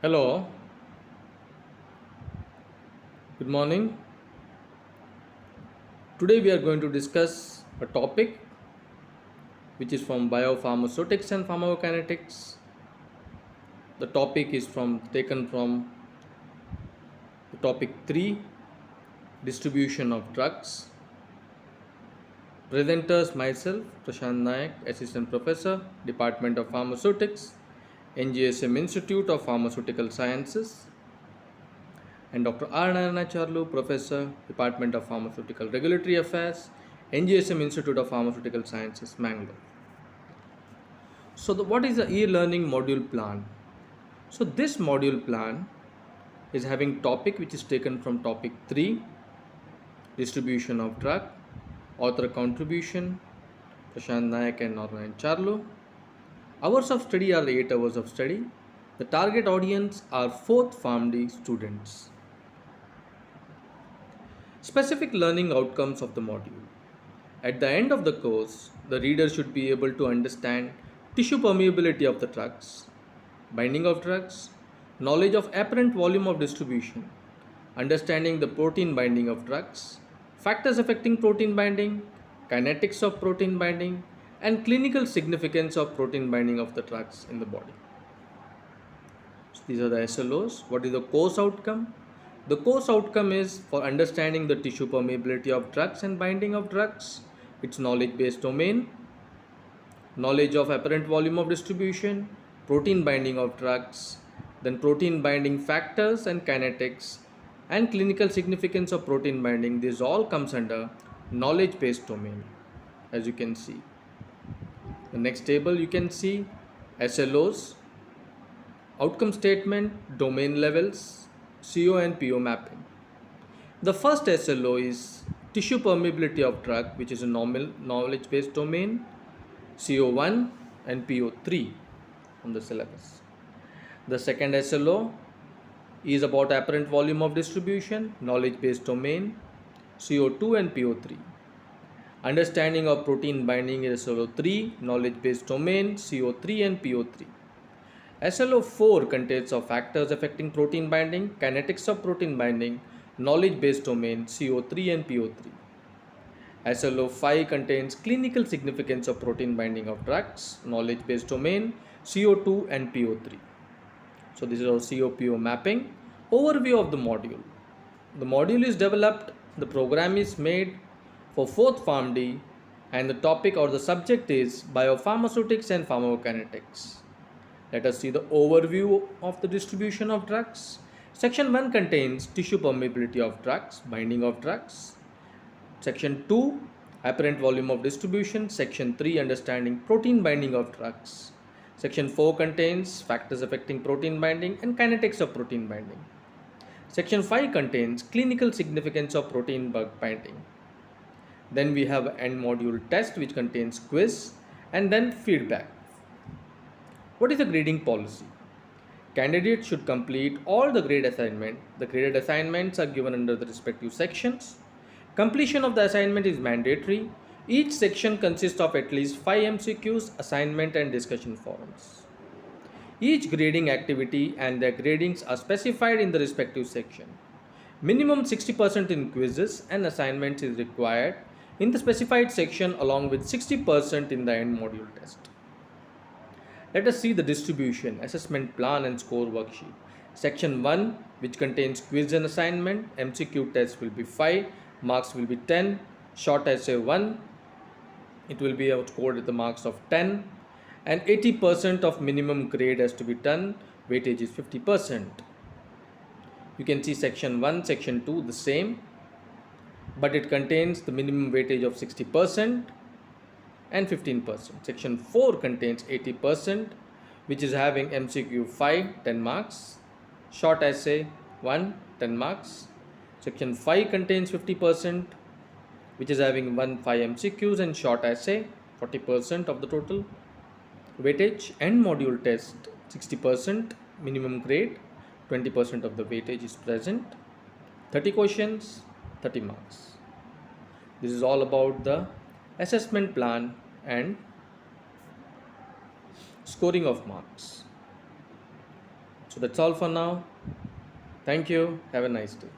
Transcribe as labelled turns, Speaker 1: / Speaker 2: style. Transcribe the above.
Speaker 1: Hello, good morning. Today we are going to discuss a topic which is from biopharmaceutics and pharmacokinetics. The topic is taken from the topic 3, distribution of drugs. Presenters myself, Prashant Nayak, Assistant Professor, Department of Pharmaceutics, NGSM Institute of Pharmaceutical Sciences, and Dr. R. Naranacharlu, Professor, Department of Pharmaceutical Regulatory Affairs, NGSM Institute of Pharmaceutical Sciences, Mangalore. So, what is the e-learning module plan? So, this module plan is having topic which is taken from topic 3, distribution of drug, author contribution, Prashant Nayak and Norman Charlo. Hours of study are 8 hours of study. The target audience are 4th PharmD students. Specific learning outcomes of the module. At the end of the course, the reader should be able to understand tissue permeability of the drugs, binding of drugs, knowledge of apparent volume of distribution, understanding the protein binding of drugs, factors affecting protein binding, kinetics of protein binding, and clinical significance of protein binding of the drugs in the body. So these are the SLOs. What is the course outcome? The course outcome is for understanding the tissue permeability of drugs and binding of drugs, its knowledge based domain, knowledge of apparent volume of distribution, protein binding of drugs, then protein binding factors and kinetics, and clinical significance of protein binding. This all comes under knowledge based domain, as you can see. The next table you can see SLOs, outcome statement, domain levels, CO and PO mapping. The first SLO is tissue permeability of drug, which is a normal knowledge based domain, CO1 and PO3 on the syllabus. The second SLO is about apparent volume of distribution, knowledge based domain, CO2 and PO3. Understanding of protein binding is SLO3, knowledge based domain, CO3 and PO3. SLO4 contains of factors affecting protein binding, kinetics of protein binding, knowledge based domain, CO3 and PO3. SLO5 contains clinical significance of protein binding of drugs, knowledge based domain, CO2 and PO3. So this is our COPO mapping. Overview of the module. The module is developed, the program is made for 4th PharmD, and the topic or the subject is biopharmaceutics and pharmacokinetics. Let us see the overview of the distribution of drugs. Section 1 contains tissue permeability of drugs, binding of drugs. Section 2, apparent volume of distribution. Section 3, understanding protein binding of drugs. Section 4 contains factors affecting protein binding and kinetics of protein binding. Section 5 contains clinical significance of protein binding. Then we have end module test, which contains quiz and then feedback. What is the grading policy? Candidates should complete all the grade assignment. The graded assignments are given under the respective sections. Completion of the assignment is mandatory. Each section consists of at least 5 MCQs, assignment and discussion forums. Each grading activity and their gradings are specified in the respective section. Minimum 60% in quizzes and assignments is required in the specified section along with 60% in the end module test. Let us see the distribution, assessment plan and score worksheet. Section 1, which contains quiz and assignment, MCQ test will be 5, marks will be 10, short essay 1, it will be scored at the marks of 10, and 80% of minimum grade has to be done, weightage is 50%. You can see section 1, section 2 the same, but it contains the minimum weightage of 60% and 15%. Section 4 contains 80%, which is having MCQ 5, 10 marks, short essay 1, 10 marks. Section 5 contains 50%, which is having 5 MCQs and short essay, 40% of the total weightage. End module test 60%, minimum grade, 20% of the weightage is present, 30 questions, 30 marks. This is all about the assessment plan and scoring of marks. So that's all for now. Thank you. Have a nice day.